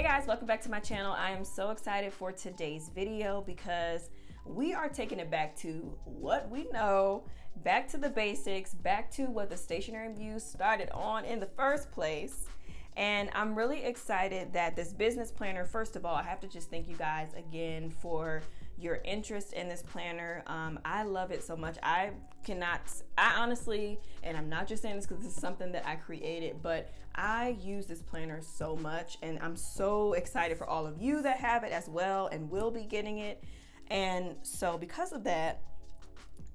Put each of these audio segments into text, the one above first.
guys, welcome back to my channel. I am so excited for today's video because we are taking it back to what we know, back to the basics, back to what the Stationery Muse started on in the first place. And I'm really excited that this business planner, first of all, I have to just thank you guys again for your interest in this planner. I love it so much. I honestly, and I'm not just saying this because this is something that I created, but I use this planner so much, and I'm so excited for all of you that have it as well and will be getting it. And so because of that,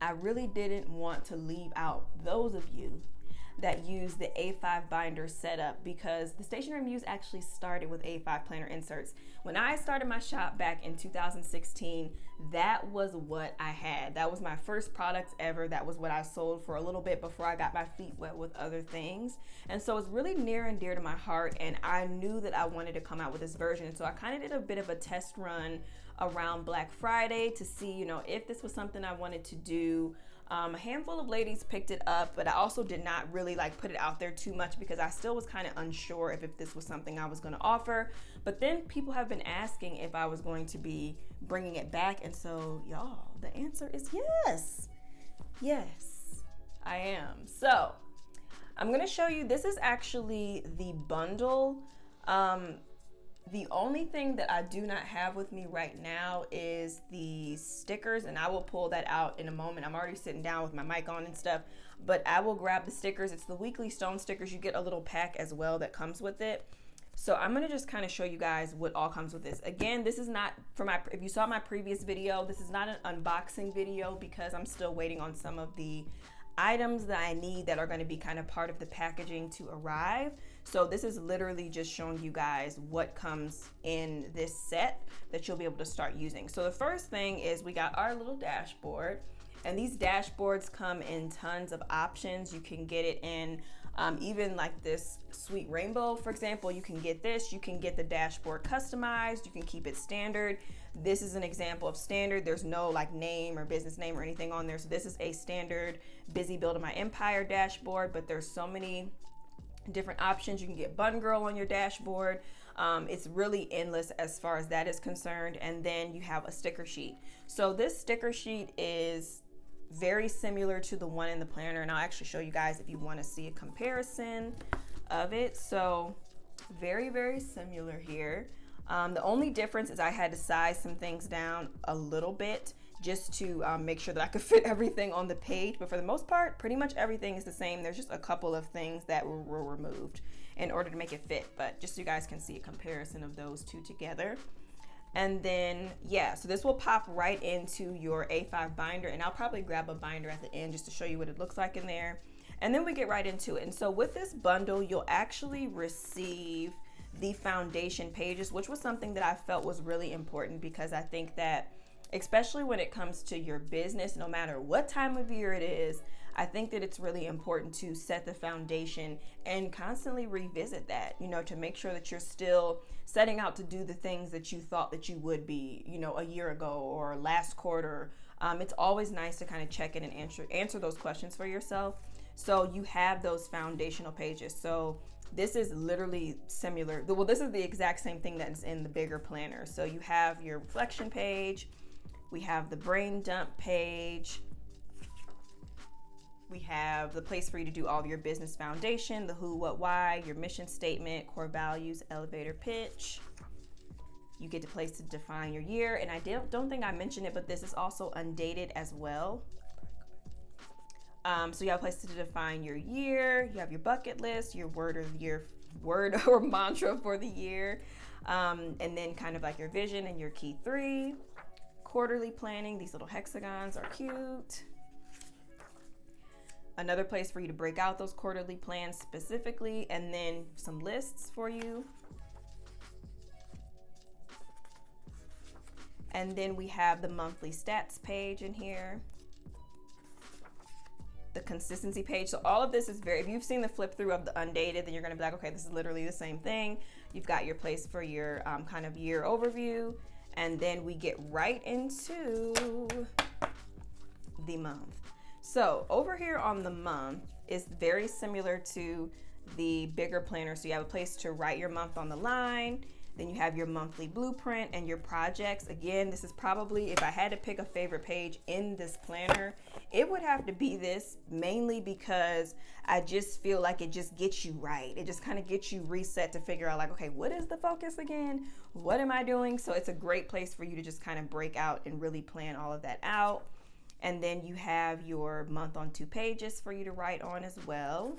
I really didn't want to leave out those of you that use the A5 binder setup, because the Stationery Muse actually started with A5 planner inserts. When I started my shop back in 2016, that was what I had. That was my first product ever. That was what I sold for a little bit before I got my feet wet with other things. And so it's really near and dear to my heart, and I knew that I wanted to come out with this version. And so I kind of did a bit of a test run around Black Friday to see, if this was something I wanted to do. A handful of ladies picked it up, but I also did not really put it out there too much because I still was kind of unsure if this was something I was going to offer. But then people have been asking if I was going to be bringing it back. And so y'all, the answer is yes. Yes, I am. So I'm going to show you, this is actually the bundle. The only thing that I do not have with me right now is the stickers, and I will pull that out in a moment. I'm already sitting down with my mic on and stuff, but I will grab the stickers. It's the weekly stone stickers. You get a little pack as well that comes with it. So I'm gonna just kind of show you guys what all comes with this. Again, this is not for if you saw my previous video, this is not an unboxing video because I'm still waiting on some of the items that I need that are going to be kind of part of the packaging to arrive. So this is literally just showing you guys what comes in this set that you'll be able to start using. So the first thing is we got our little dashboard, and these dashboards come in tons of options. You can get it in even like this sweet rainbow, for example. You can get this, you can get the dashboard customized, you can keep it standard. This is an example of standard. There's no name or business name or anything on there. So this is a standard Busy Building My Empire dashboard, but there's so many different options. You can get Bun Girl on your dashboard. It's really endless as far as that is concerned. And then you have a sticker sheet. So this sticker sheet is very similar to the one in the planner, and I'll actually show you guys if you want to see a comparison of it. So very, very similar here. The only difference is I had to size some things down a little bit just to make sure that I could fit everything on the page. But for the most part, pretty much everything is the same. There's just a couple of things that were removed in order to make it fit. But just so you guys can see a comparison of those two together. And then, yeah, so this will pop right into your A5 binder, and I'll probably grab a binder at the end just to show you what it looks like in there. And then we get right into it. And so with this bundle, you'll actually receive the foundation pages, which was something that I felt was really important because I think that especially when it comes to your business, no matter what time of year it is, I think that it's really important to set the foundation and constantly revisit that, to make sure that you're still setting out to do the things that you thought that you would be, a year ago or last quarter. It's always nice to kind of check in and answer those questions for yourself. So you have those foundational pages. So this is literally similar. Well, this is the exact same thing that's in the bigger planner. So you have your reflection page. We have the brain dump page. We have the place for you to do all of your business foundation, the who, what, why, your mission statement, core values, elevator pitch. You get a place to define your year. And I don't think I mentioned it, but this is also undated as well. So you have a place to define your year. You have your bucket list, your word or mantra for the year. And then kind of your vision and your key 3. Quarterly planning. These little hexagons are cute. Another place for you to break out those quarterly plans specifically, and then some lists for you. And then we have the monthly stats page in here. The consistency page. So all of this is if you've seen the flip through of the Undated, then you're gonna be like, okay, this is literally the same thing. You've got your place for your kind of year overview. And then we get right into the month. So over here on the month is very similar to the bigger planner. So you have a place to write your month on the line. Then you have your monthly blueprint and your projects. Again, this is probably, if I had to pick a favorite page in this planner, it would have to be this, mainly because I just feel like it just gets you right. It just kind of gets you reset to figure out like, okay, what is the focus again? What am I doing? So it's a great place for you to just kind of break out and really plan all of that out. And then you have your month on 2 pages for you to write on as well.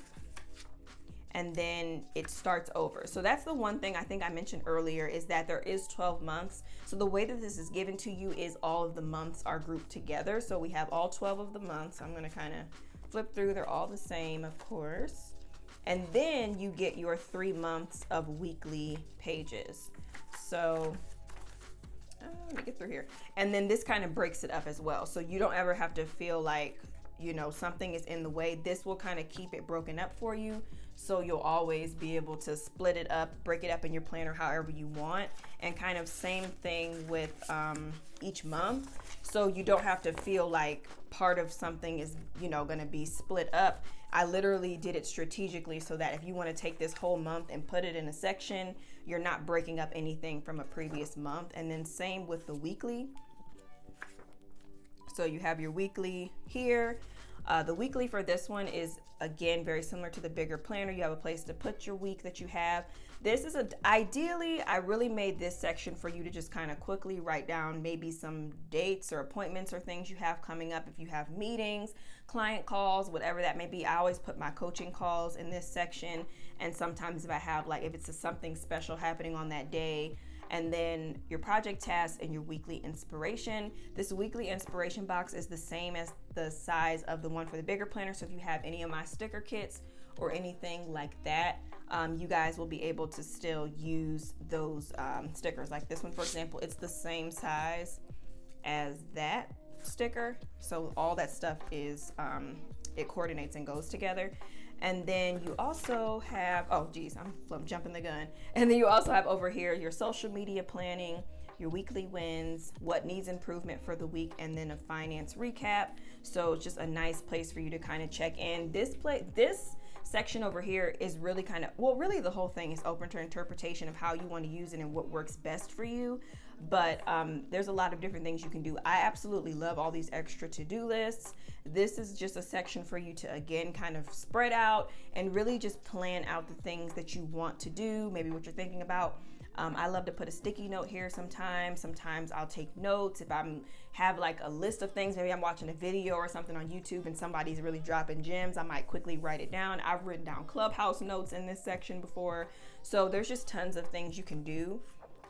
And then it starts over. So that's the one thing I think I mentioned earlier, is that there is 12 months. So the way that this is given to you is all of the months are grouped together. So we have all 12 of the months. I'm gonna kind of flip through. They're all the same, of course. And then you get your 3 months of weekly pages. So let me get through here. And then this kind of breaks it up as well. So you don't ever have to feel like, you know, something is in the way. This will kind of keep it broken up for you. So you'll always be able to split it up, break it up in your planner however you want. And kind of same thing with each month. So you don't have to feel like part of something is, you know, going to be split up. I literally did it strategically so that if you want to take this whole month and put it in a section, you're not breaking up anything from a previous month. And then same with the weekly. So you have your weekly here. The weekly for this one is, again, very similar to the bigger planner. You have a place to put your week that you have. This is ideally, I really made this section for you to just kind of quickly write down maybe some dates or appointments or things you have coming up. If you have meetings, client calls, whatever that may be. I always put my coaching calls in this section. And sometimes if I have, like, if it's something special happening on that day. And then your project tasks and your weekly inspiration. This weekly inspiration box is the same as the size of the one for the bigger planner. So if you have any of my sticker kits or anything like that, you guys will be able to still use those stickers. Like this one, for example, it's the same size as that sticker. So all that stuff is, it coordinates and goes together. And then you also have, oh geez, I'm jumping the gun. And then you also have over here your social media planning, your weekly wins, what needs improvement for the week, and then a finance recap. So it's just a nice place for you to kind of check in. This section over here is really kind of, well, really the whole thing is open to interpretation of how you want to use it and what works best for you. But there's a lot of different things you can do. I absolutely love all these extra to-do lists. This is just a section for you to, again, kind of spread out and really just plan out the things that you want to do, maybe what you're thinking about. I love to put a sticky note here sometimes. Sometimes I'll take notes. If I have like a list of things, maybe I'm watching a video or something on YouTube and somebody's really dropping gems, I might quickly write it down. I've written down Clubhouse notes in this section before. So there's just tons of things you can do.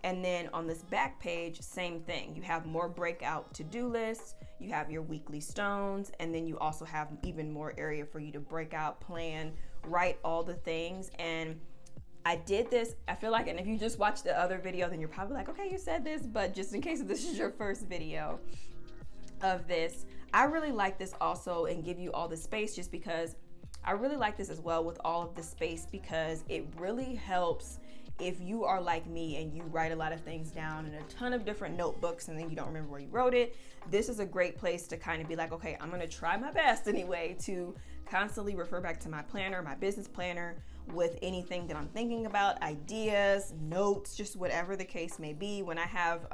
And then on this back page, same thing. You have more breakout to-do lists, you have your weekly stones, and then you also have even more area for you to break out, plan, write all the things. And I did this, I feel like, and if you just watch the other video, then you're probably like, okay, you said this, but just in case this is your first video of this, I really like this also and give you all the space, just because I really like this as well with all of the space, because it really helps if you are like me and you write a lot of things down in a ton of different notebooks and then you don't remember where you wrote it. This is a great place to kind of be like, okay, I'm gonna try my best anyway to constantly refer back to my planner, my business planner, with anything that I'm thinking about, ideas, notes, just whatever the case may be. When I have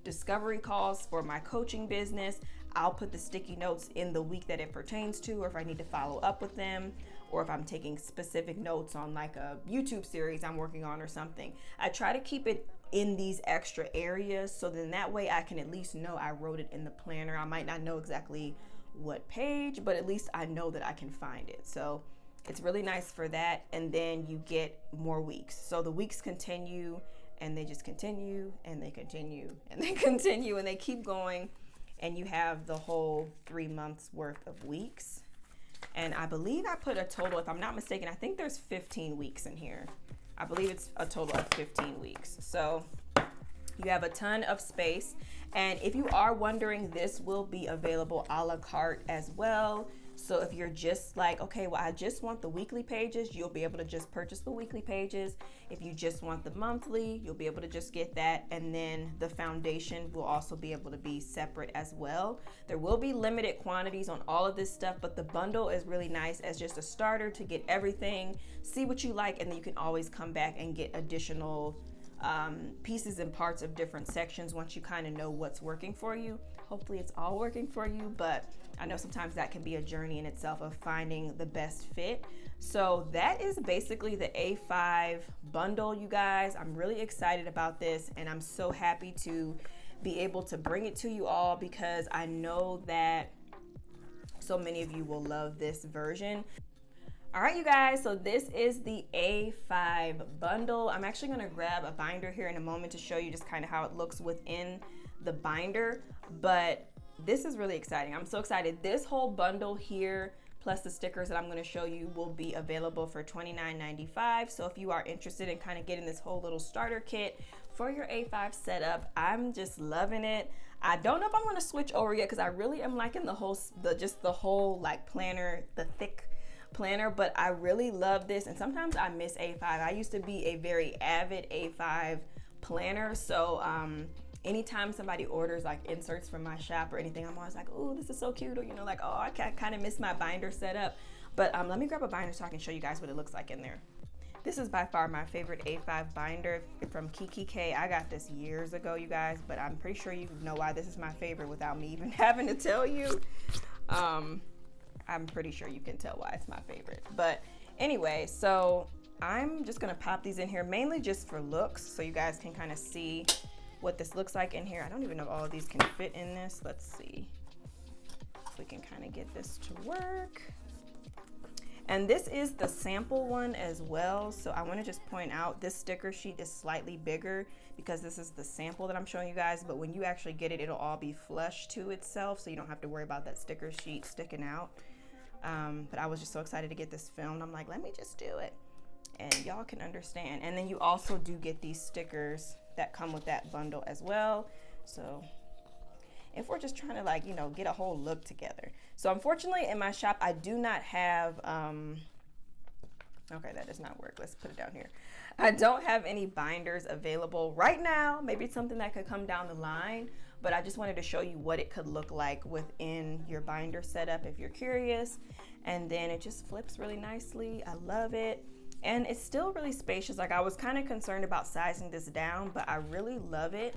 discovery calls for my coaching business, I'll put the sticky notes in the week that it pertains to, or if I need to follow up with them, or if I'm taking specific notes on like a YouTube series I'm working on or something. I try to keep it in these extra areas, so then that way I can at least know I wrote it in the planner. I might not know exactly what page, but at least I know that I can find it. So it's really nice for that. And then you get more weeks. So the weeks continue, and they just continue, and they continue, and they continue, and they keep going. And you have the whole 3 months worth of weeks. And I believe I put a total, if I'm not mistaken, I think there's 15 weeks in here. I believe it's a total of 15 weeks. So you have a ton of space. And if you are wondering, this will be available a la carte as well. So if you're just like, okay, well, I just want the weekly pages, you'll be able to just purchase the weekly pages. If you just want the monthly, you'll be able to just get that. And then the foundation will also be able to be separate as well. There will be limited quantities on all of this stuff, but the bundle is really nice as just a starter to get everything, see what you like, and then you can always come back and get additional pieces and parts of different sections once you kind of know what's working for you. Hopefully it's all working for you, but I know sometimes that can be a journey in itself of finding the best fit. So that is basically the A5 bundle, you guys. I'm really excited about this, and I'm so happy to be able to bring it to you all because I know that so many of you will love this version. All right, you guys, so this is the A5 bundle. I'm actually gonna grab a binder here in a moment to show you just kind of how it looks within the binder, but this is really exciting. I'm so excited. This whole bundle here, plus the stickers that I'm gonna show you, will be available for $29.95. So if you are interested in kind of getting this whole little starter kit for your A5 setup, I'm just loving it. I don't know if I'm gonna switch over yet because I really am liking the whole like planner, the thick planner, but I really love this. And sometimes I miss A5. I used to be a very avid A5 planner, so anytime somebody orders like inserts from my shop or anything, I'm always like, oh, this is so cute, or you know, like, oh, I kind of miss my binder setup. But let me grab a binder so I can show you guys what it looks like in there. This is by far my favorite A5 binder from Kiki K. I got this years ago, you guys, but I'm pretty sure you know why this is my favorite without me even having to tell you. I'm pretty sure you can tell why it's my favorite. But anyway, so I'm just gonna pop these in here mainly just for looks, so you guys can kind of see what this looks like in here. I don't even know if all of these can fit in this. Let's see if we can kind of get this to work. And this is the sample one as well. So I want to just point out this sticker sheet is slightly bigger because this is the sample that I'm showing you guys, but when you actually get it, it'll all be flush to itself, so you don't have to worry about that sticker sheet sticking out. But I was just so excited to get this filmed. I'm like, let me just do it and y'all can understand. And then you also do get these stickers that come with that bundle as well. So if we're just trying to, like, you know, get a whole look together. So unfortunately in my shop I do not have okay, that does not work. Let's put it down here. I don't have any binders available right now. Maybe it's something that could come down the line, but I just wanted to show you what it could look like within your binder setup if you're curious. And then it just flips really nicely. I love it. And it's still really spacious. Like, I was kind of concerned about sizing this down, but I really love it.